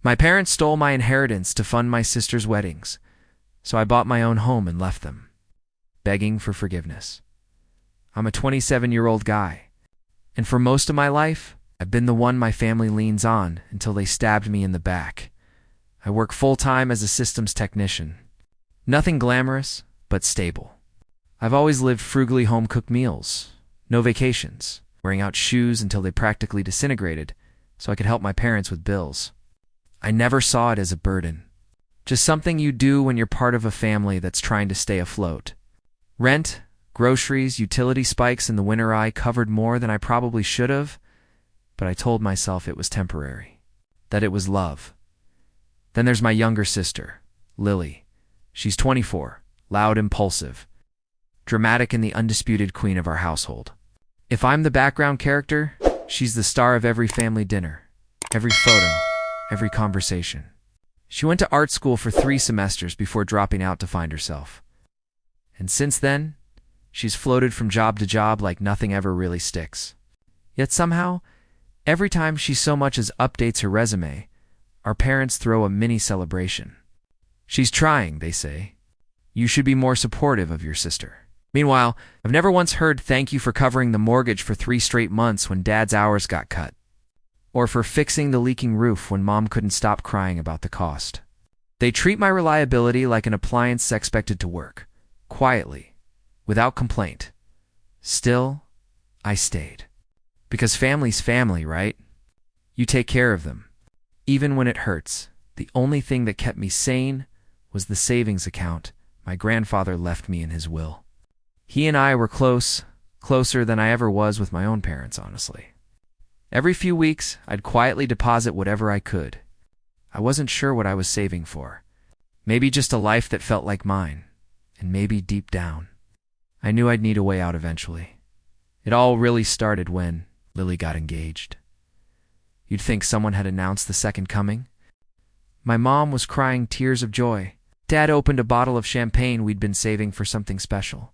My parents stole my inheritance to fund my sister's weddings, so I bought my own home and left them, begging for forgiveness. I'm a 27-year-old guy, and for most of my life, I've been the one my family leans on until they stabbed me in the back. I work full-time as a systems technician. Nothing glamorous, but stable. I've always lived frugally home-cooked meals, no vacations, wearing out shoes until they practically disintegrated so I could help my parents with bills. I never saw it as a burden, just something you do when you're part of a family that's trying to stay afloat. Rent, groceries, utility spikes in the winter I covered more than I probably should have, but I told myself it was temporary, that it was love. Then there's my younger sister, Lily. She's 24, loud, impulsive, dramatic, and the undisputed queen of our household. If I'm the background character, she's the star of every family dinner, every photo, every conversation. She went to art school for 3 semesters before dropping out to find herself. And since then, she's floated from job to job like nothing ever really sticks. Yet somehow, every time she so much as updates her resume, our parents throw a mini celebration. She's trying, they say. You should be more supportive of your sister. Meanwhile, I've never once heard thank you for covering the mortgage for 3 straight months when Dad's hours got cut, or for fixing the leaking roof when Mom couldn't stop crying about the cost. They treat my reliability like an appliance expected to work, quietly, without complaint. Still, I stayed. Because family's family, right? You take care of them. Even when it hurts, the only thing that kept me sane was the savings account my grandfather left me in his will. He and I were closer than I ever was with my own parents, honestly. Every few weeks, I'd quietly deposit whatever I could. I wasn't sure what I was saving for. Maybe just a life that felt like mine, and maybe deep down, I knew I'd need a way out eventually. It all really started when Lily got engaged. You'd think someone had announced the second coming. My mom was crying tears of joy. Dad opened a bottle of champagne we'd been saving for something special.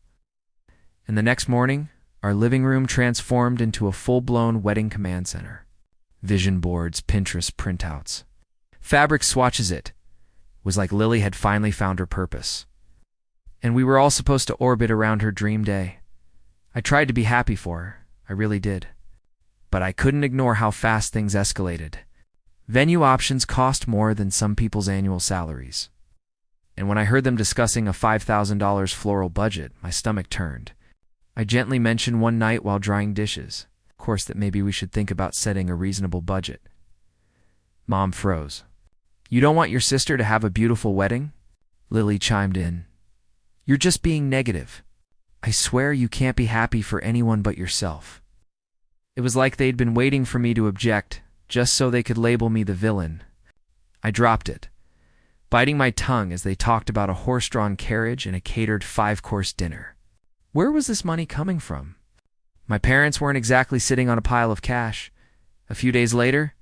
And the next morning, our living room transformed into a full-blown wedding command center. Vision boards, Pinterest printouts. Fabric swatches. It was like Lily had finally found her purpose. And we were all supposed to orbit around her dream day. I tried to be happy for her, I really did. But I couldn't ignore how fast things escalated. Venue options cost more than some people's annual salaries. And when I heard them discussing a $5,000 floral budget, my stomach turned. I gently mentioned one night while drying dishes, of course, that maybe we should think about setting a reasonable budget. Mom froze. You don't want your sister to have a beautiful wedding? Lily chimed in. You're just being negative. I swear you can't be happy for anyone but yourself. It was like they'd been waiting for me to object, just so they could label me the villain. I dropped it, biting my tongue as they talked about a horse-drawn carriage and a catered 5-course dinner. Where was this money coming from? My parents weren't exactly sitting on a pile of cash. A few days later,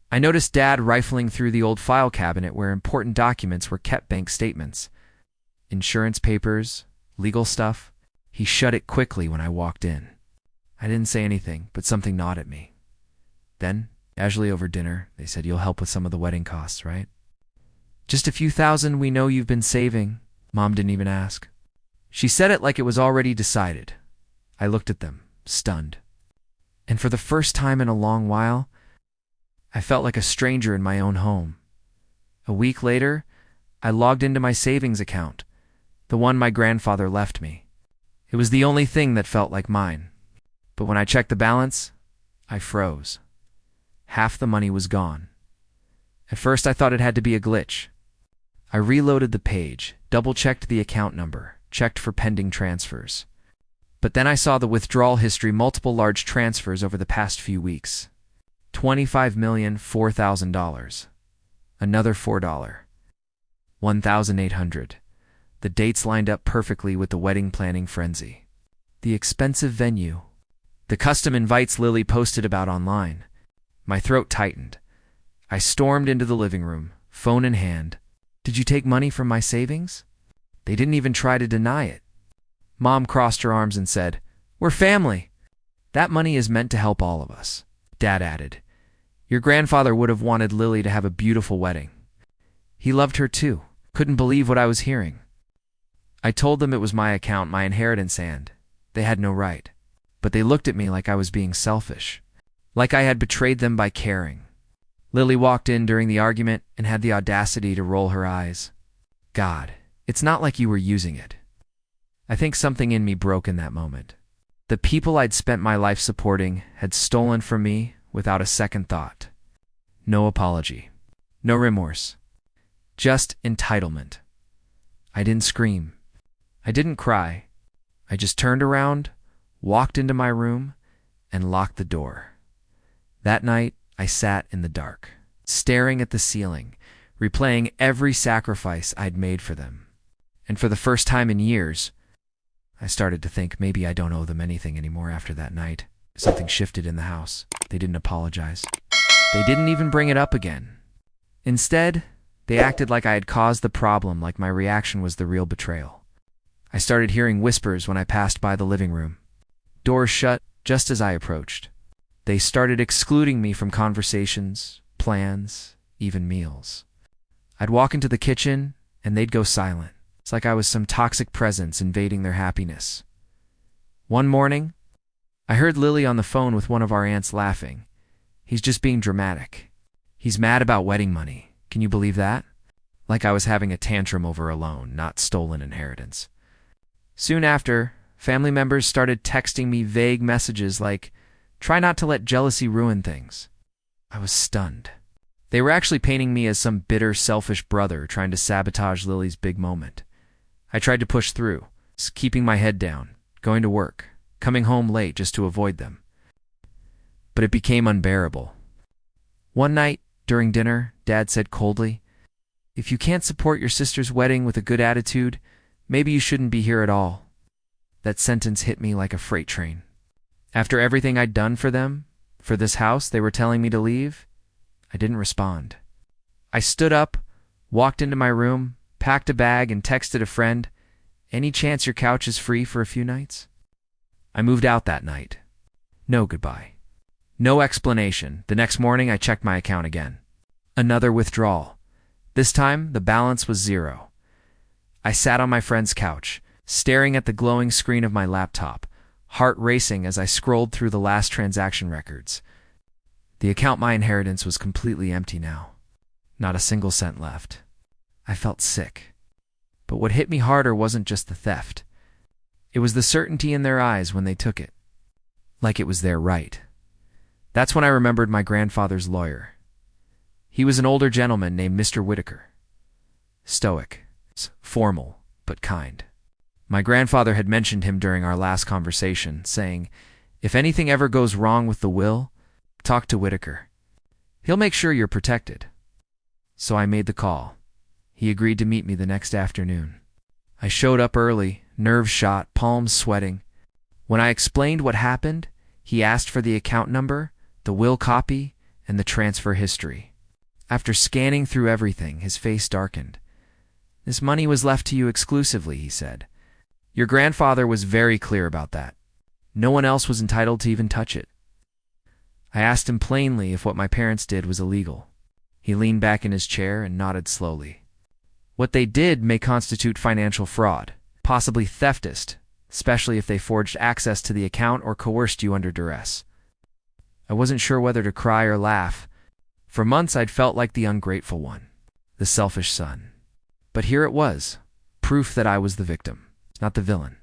I noticed Dad rifling through the old file cabinet where important documents were kept, bank statements, insurance papers, legal stuff. He shut it quickly when I walked in. I didn't say anything, but something gnawed at me. Then, casually over dinner, they said, you'll help with some of the wedding costs, right? Just a few thousand we know you've been saving. Mom didn't even ask. She said it like it was already decided. I looked at them, stunned. And for the first time in a long while, I felt like a stranger in my own home. A week later, I logged into my savings account, the one my grandfather left me. It was the only thing that felt like mine. But when I checked the balance, I froze. Half the money was gone. At first I thought it had to be a glitch. I reloaded the page, double-checked the account number, checked for pending transfers. But then I saw the withdrawal history, multiple large transfers over the past few weeks. $25,004,000. Another $4. $1,800. The dates lined up perfectly with the wedding planning frenzy. The expensive venue. The custom invites Lily posted about online. My throat tightened. I stormed into the living room, phone in hand. Did you take money from my savings? They didn't even try to deny it. Mom crossed her arms and said, We're family. That money is meant to help all of us. Dad added, Your grandfather would have wanted Lily to have a beautiful wedding. He loved her too. Couldn't believe what I was hearing. I told them it was my account, my inheritance, and they had no right. But they looked at me like I was being selfish, like I had betrayed them by caring. Lily walked in during the argument and had the audacity to roll her eyes. God, it's not like you were using it. I think something in me broke in that moment. The people I'd spent my life supporting had stolen from me without a second thought. No apology. No remorse. Just entitlement. I didn't scream. I didn't cry. I just turned around, walked into my room, and locked the door. That night, I sat in the dark, staring at the ceiling, replaying every sacrifice I'd made for them. And for the first time in years, I started to think maybe I don't owe them anything anymore after that night. Something shifted in the house. They didn't apologize. They didn't even bring it up again. Instead, they acted like I had caused the problem, like my reaction was the real betrayal. I started hearing whispers when I passed by the living room. Doors shut just as I approached. They started excluding me from conversations, plans, even meals. I'd walk into the kitchen, and they'd go silent. It's like I was some toxic presence invading their happiness. One morning, I heard Lily on the phone with one of our aunts laughing. He's just being dramatic. He's mad about wedding money. Can you believe that? Like I was having a tantrum over a loan, not stolen inheritance. Soon after, family members started texting me vague messages like, "Try not to let jealousy ruin things." I was stunned. They were actually painting me as some bitter, selfish brother trying to sabotage Lily's big moment. I tried to push through, keeping my head down, going to work, coming home late just to avoid them. But it became unbearable. One night, during dinner, Dad said coldly, "If you can't support your sister's wedding with a good attitude, maybe you shouldn't be here at all." That sentence hit me like a freight train. After everything I'd done for them, for this house they were telling me to leave, I didn't respond. I stood up, walked into my room, packed a bag, and texted a friend, "Any chance your couch is free for a few nights?" I moved out that night. No goodbye. No explanation. The next morning I checked my account again. Another withdrawal. This time the balance was zero. I sat on my friend's couch, staring at the glowing screen of my laptop, heart racing as I scrolled through the last transaction records. The account my inheritance was completely empty now. Not a single cent left. I felt sick. But what hit me harder wasn't just the theft. It was the certainty in their eyes when they took it. Like it was their right. That's when I remembered my grandfather's lawyer. He was an older gentleman named Mr. Whitaker. Stoic, formal, but kind. My grandfather had mentioned him during our last conversation, saying, "If anything ever goes wrong with the will, talk to Whitaker. He'll make sure you're protected." So I made the call. He agreed to meet me the next afternoon. I showed up early, nerves shot, palms sweating. When I explained what happened, he asked for the account number, the will copy, and the transfer history. After scanning through everything, his face darkened. "This money was left to you exclusively," he said. "Your grandfather was very clear about that. No one else was entitled to even touch it." I asked him plainly if what my parents did was illegal. He leaned back in his chair and nodded slowly. "What they did may constitute financial fraud, possibly theftist, especially if they forged access to the account or coerced you under duress." I wasn't sure whether to cry or laugh. For months I'd felt like the ungrateful one, the selfish son. But here it was, proof that I was the victim, not the villain.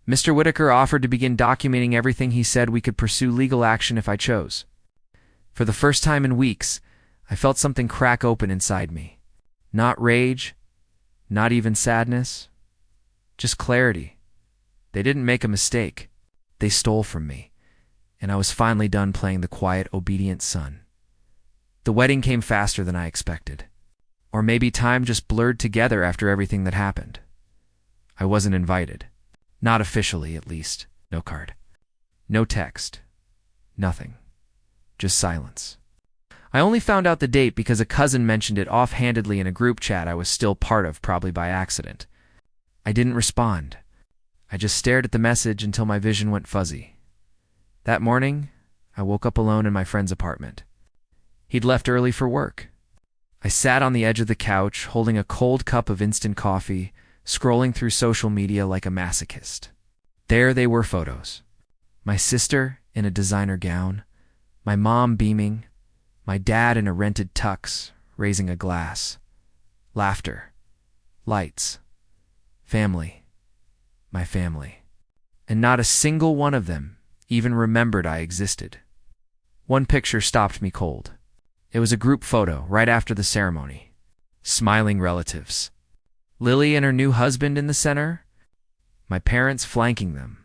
Mr. Whitaker offered to begin documenting everything. He said we could pursue legal action if I chose. For the first time in weeks, I felt something crack open inside me. Not rage, not even sadness, just clarity. They didn't make a mistake. They stole from me, and I was finally done playing the quiet, obedient son. The wedding came faster than I expected. Or maybe time just blurred together after everything that happened. I wasn't invited. Not officially, at least. No card. No text. Nothing. Just silence. I only found out the date because a cousin mentioned it offhandedly in a group chat I was still part of, probably by accident. I didn't respond. I just stared at the message until my vision went fuzzy. That morning, I woke up alone in my friend's apartment. He'd left early for work. I sat on the edge of the couch, holding a cold cup of instant coffee, scrolling through social media like a masochist. There they were photos. My sister in a designer gown, my mom beaming, my dad in a rented tux, raising a glass. Laughter. Lights. Family. My family. And not a single one of them even remembered I existed. One picture stopped me cold. It was a group photo right after the ceremony. Smiling relatives. Lily and her new husband in the center, my parents flanking them.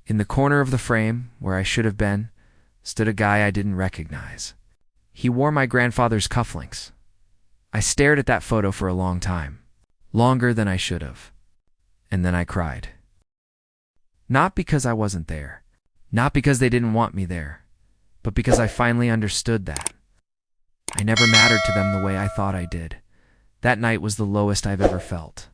In the corner of the frame, where I should have been, stood a guy I didn't recognize. He wore my grandfather's cufflinks. I stared at that photo for a long time, longer than I should have. And then I cried. Not because I wasn't there, not because they didn't want me there, but because I finally understood that. I never mattered to them the way I thought I did. That night was the lowest I've ever felt.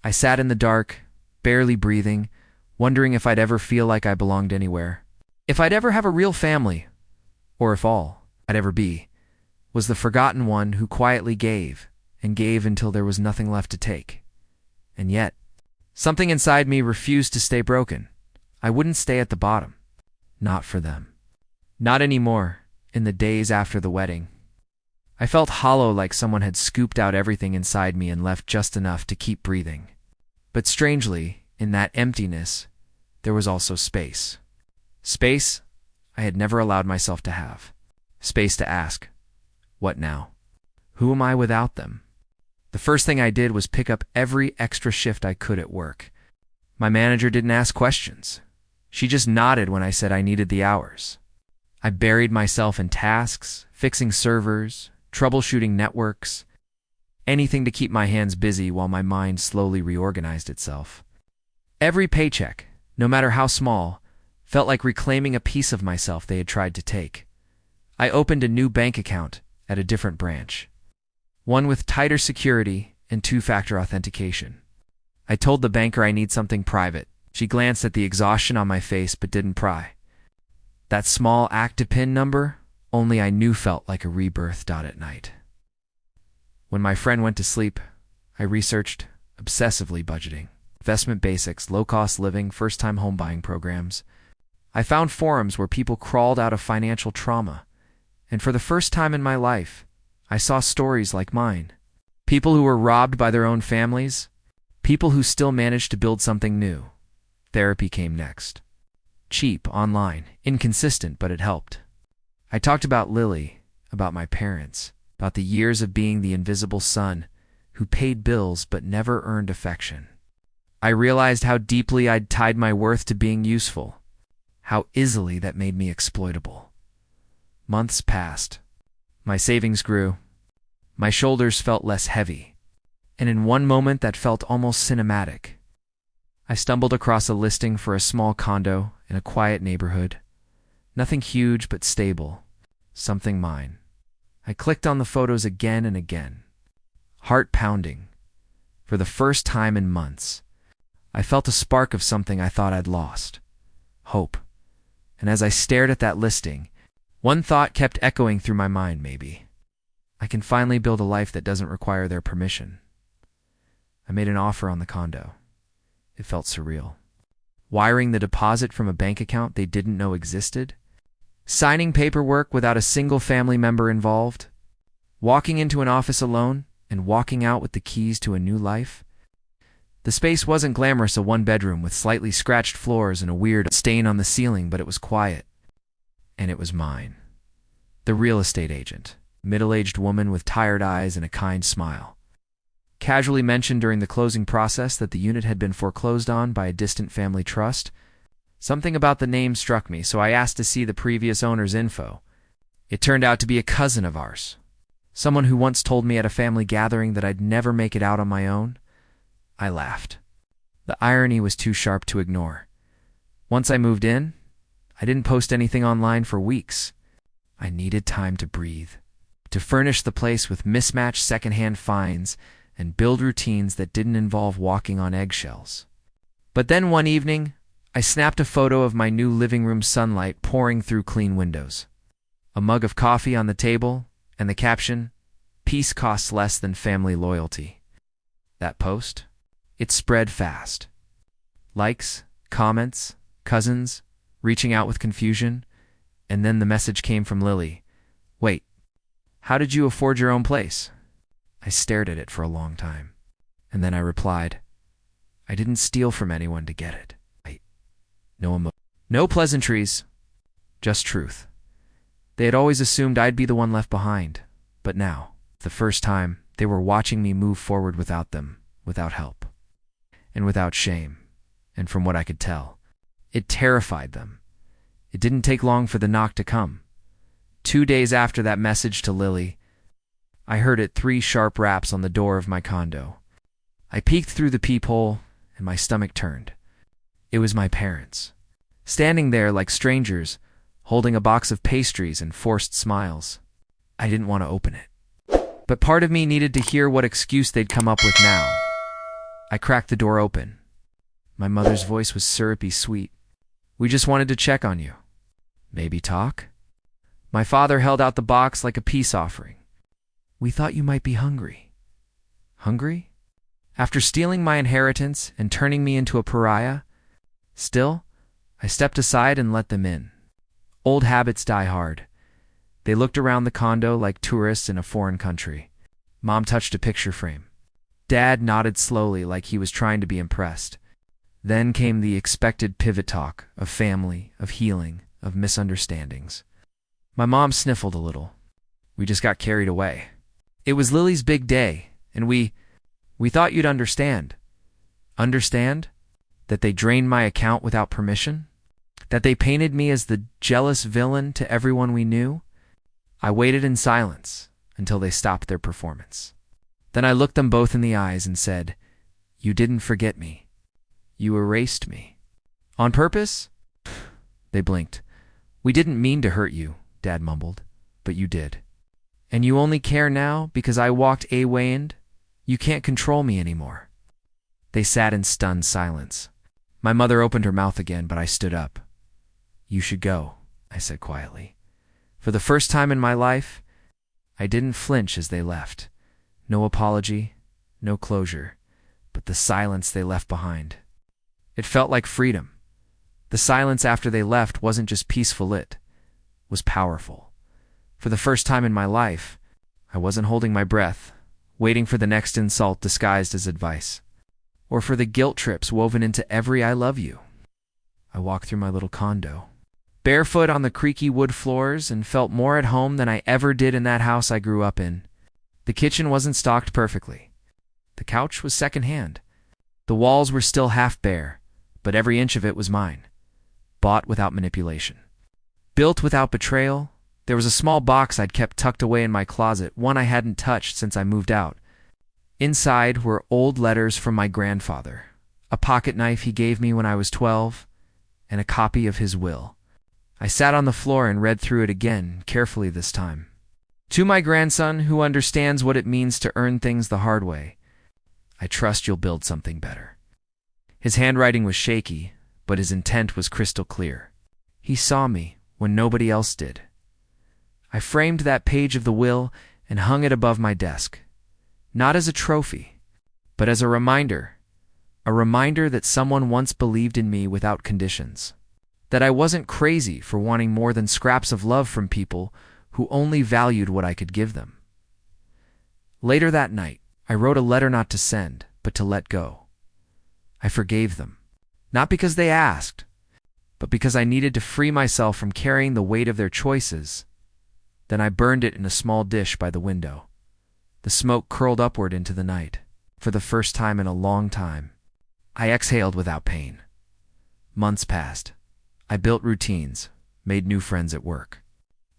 I sat in the dark, barely breathing, wondering if I'd ever feel like I belonged anywhere. If I'd ever have a real family, or if all I'd ever be was the forgotten one who quietly gave and gave until there was nothing left to take. And yet, something inside me refused to stay broken. I wouldn't stay at the bottom. Not for them. Not anymore, in the days after the wedding. I felt hollow, like someone had scooped out everything inside me and left just enough to keep breathing. But strangely, in that emptiness, there was also space. Space I had never allowed myself to have. Space to ask, what now? Who am I without them? The first thing I did was pick up every extra shift I could at work. My manager didn't ask questions. She just nodded when I said I needed the hours. I buried myself in tasks, fixing servers, troubleshooting networks, anything to keep my hands busy while my mind slowly reorganized itself. Every paycheck, no matter how small, felt like reclaiming a piece of myself they had tried to take. I opened a new bank account at a different branch, one with tighter security and two-factor authentication. I told the banker I need something private. She glanced at the exhaustion on my face but didn't pry. That small active PIN number, only I knew, felt like a rebirth. At night, when my friend went to sleep, I researched obsessively budgeting, investment basics, low-cost living, first-time home buying programs. I found forums where people crawled out of financial trauma, and for the first time in my life, I saw stories like mine. People who were robbed by their own families, people who still managed to build something new. Therapy came next. Cheap, online, inconsistent, but it helped. I talked about Lily, about my parents, about the years of being the invisible son who paid bills but never earned affection. I realized how deeply I'd tied my worth to being useful, how easily that made me exploitable. Months passed. My savings grew. My shoulders felt less heavy. And in one moment that felt almost cinematic, I stumbled across a listing for a small condo in a quiet neighborhood. Nothing huge but stable. Something mine. I clicked on the photos again and again. Heart pounding. For the first time in months, I felt a spark of something I thought I'd lost. Hope. And as I stared at that listing, one thought kept echoing through my mind: maybe I can finally build a life that doesn't require their permission. I made an offer on the condo. It felt surreal. Wiring the deposit from a bank account they didn't know existed. Signing paperwork without a single family member involved. Walking into an office alone and walking out with the keys to a new life. The space wasn't glamorous, a one-bedroom with slightly scratched floors and a weird stain on the ceiling, but it was quiet. And it was mine. The real estate agent, middle-aged woman with tired eyes and a kind smile, casually mentioned during the closing process that the unit had been foreclosed on by a distant family trust. Something about the name struck me, so I asked to see the previous owner's info. It turned out to be a cousin of ours, someone who once told me at a family gathering that I'd never make it out on my own. I laughed. The irony was too sharp to ignore. Once I moved in, I didn't post anything online for weeks. I needed time to breathe, to furnish the place with mismatched secondhand finds and build routines that didn't involve walking on eggshells. But then one evening, I snapped a photo of my new living room, sunlight pouring through clean windows. a mug of coffee on the table, and the caption, "Peace costs less than family loyalty." That post? It spread fast. Likes, comments, cousins, reaching out with confusion, and then the message came from Lily. "Wait, how did you afford your own place?" I stared at it for a long time, and then I replied, "I didn't steal from anyone to get it." No pleasantries, just truth. They had always assumed I'd be the one left behind, but now, the first time, they were watching me move forward without them, without help, and without shame. And from what I could tell, it terrified them. It didn't take long for the knock to come. 2 days after that message to Lily, I heard it 3 sharp raps on the door of my condo. I peeked through the peephole, and my stomach turned. It was my parents, standing there like strangers, holding a box of pastries and forced smiles. I didn't want to open it, but part of me needed to hear what excuse they'd come up with now. I cracked the door open. My mother's voice was syrupy sweet. "We just wanted to check on you. Maybe talk?" My father held out the box like a peace offering. "We thought you might be hungry." Hungry? After stealing my inheritance and turning me into a pariah? Still, I stepped aside and let them in. Old habits die hard. They looked around the condo like tourists in a foreign country. Mom touched a picture frame. Dad nodded slowly like he was trying to be impressed. Then came the expected pivot talk of family, of healing, of misunderstandings. My mom sniffled a little. "We just got carried away. It was Lily's big day, and we thought you'd understand." Understand? That they drained my account without permission? That they painted me as the jealous villain to everyone we knew? I waited in silence until they stopped their performance. Then I looked them both in the eyes and said, "You didn't forget me. You erased me." "On purpose?" They blinked. "We didn't mean to hurt you," Dad mumbled, "but you did. And you only care now because I walked away. You can't control me anymore." They sat in stunned silence. My mother opened her mouth again, but I stood up. "You should go," I said quietly. For the first time in my life, I didn't flinch as they left. No apology, no closure, but the silence they left behind. It felt like freedom. The silence after they left wasn't just peaceful, it was powerful. For the first time in my life, I wasn't holding my breath, waiting for the next insult disguised as advice, or for the guilt trips woven into every "I love you." I walked through my little condo, barefoot on the creaky wood floors, and felt more at home than I ever did in that house I grew up in. The kitchen wasn't stocked perfectly. The couch was secondhand. The walls were still half bare, but every inch of it was mine. Bought without manipulation. Built without betrayal. There was a small box I'd kept tucked away in my closet, one I hadn't touched since I moved out. Inside were old letters from my grandfather, a pocket knife he gave me when I was 12, and a copy of his will. I sat on the floor and read through it again, carefully this time. "To my grandson, who understands what it means to earn things the hard way, I trust you'll build something better." His handwriting was shaky, but his intent was crystal clear. He saw me when nobody else did. I framed that page of the will and hung it above my desk. Not as a trophy, but as a reminder that someone once believed in me without conditions, that I wasn't crazy for wanting more than scraps of love from people who only valued what I could give them. Later that night, I wrote a letter not to send, but to let go. I forgave them, not because they asked, but because I needed to free myself from carrying the weight of their choices. Then I burned it in a small dish by the window. The smoke curled upward into the night. For the first time in a long time, I exhaled without pain. Months passed. I built routines, made new friends at work.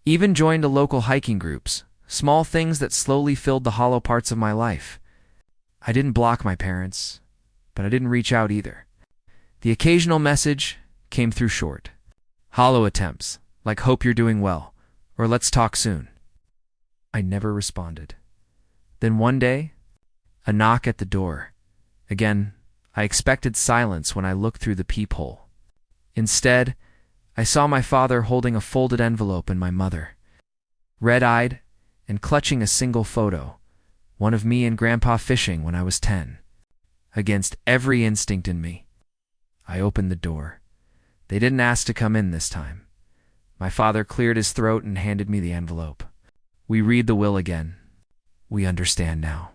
Even joined a local hiking groups, small things that slowly filled the hollow parts of my life. I didn't block my parents, but I didn't reach out either. The occasional message came through short, hollow attempts, like "hope you're doing well," or "let's talk soon." I never responded. Then one day, a knock at the door. Again, I expected silence when I looked through the peephole. Instead, I saw my father holding a folded envelope and my mother. red-eyed and clutching a single photo, one of me and Grandpa fishing when I was 10. Against every instinct in me, I opened the door. They didn't ask to come in this time. My father cleared his throat and handed me the envelope. We read the will again. We understand now.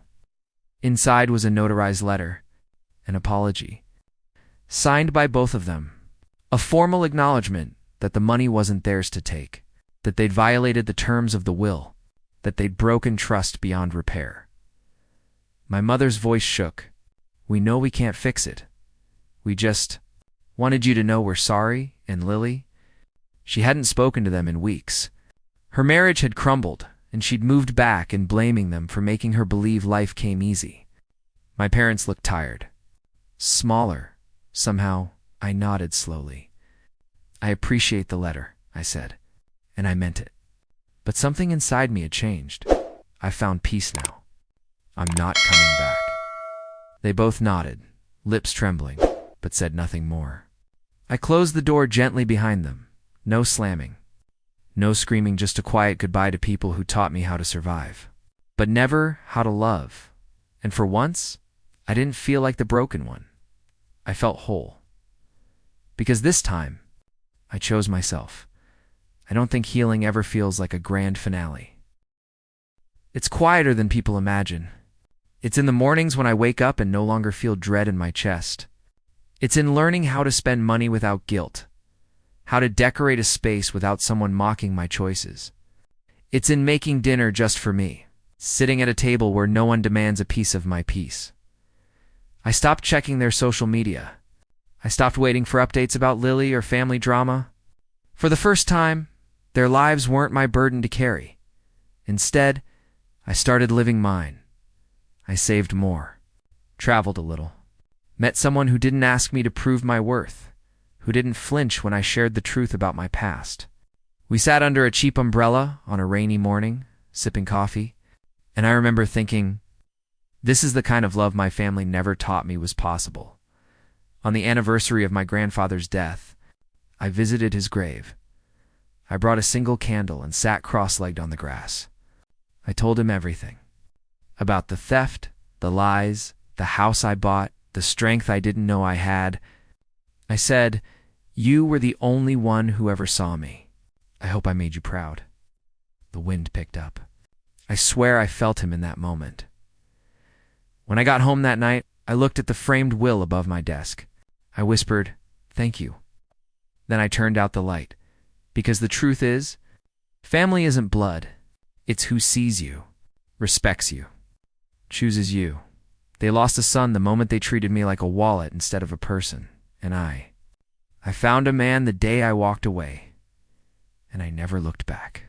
Inside was a notarized letter, an apology, signed by both of them, a formal acknowledgement that the money wasn't theirs to take, that they'd violated the terms of the will, that they'd broken trust beyond repair. My mother's voice shook. We know we can't fix it. We just wanted you to know we're sorry, and Lily, she hadn't spoken to them in weeks. Her marriage had crumbled, and she'd moved back and blaming them for making her believe life came easy. My parents looked tired. Smaller. Somehow, I nodded slowly. I appreciate the letter, I said, and I meant it. But something inside me had changed. I found peace now. I'm not coming back. They both nodded, lips trembling, but said nothing more. I closed the door gently behind them. No slamming. No screaming, just a quiet goodbye to people who taught me how to survive, but never how to love. And for once, I didn't feel like the broken one. I felt whole. Because this time, I chose myself. I don't think healing ever feels like a grand finale. It's quieter than people imagine. It's in the mornings when I wake up and no longer feel dread in my chest. It's in learning how to spend money without guilt, how to decorate a space without someone mocking my choices. It's in making dinner just for me, sitting at a table where no one demands a piece of my peace. I stopped checking their social media. I stopped waiting for updates about Lily or family drama. For the first time, their lives weren't my burden to carry. Instead, I started living mine. I saved more, traveled a little, met someone who didn't ask me to prove my worth, who didn't flinch when I shared the truth about my past. We sat under a cheap umbrella on a rainy morning, sipping coffee, and I remember thinking, this is the kind of love my family never taught me was possible. On the anniversary of my grandfather's death, I visited his grave. I brought a single candle and sat cross-legged on the grass. I told him everything. About the theft, the lies, the house I bought, the strength I didn't know I had. I said, you were the only one who ever saw me. I hope I made you proud. The wind picked up. I swear I felt him in that moment. When I got home that night, I looked at the framed will above my desk. I whispered, thank you. Then I turned out the light. Because the truth is, family isn't blood. It's who sees you, respects you, chooses you. They lost a son the moment they treated me like a wallet instead of a person. And I found a man the day I walked away, and I never looked back.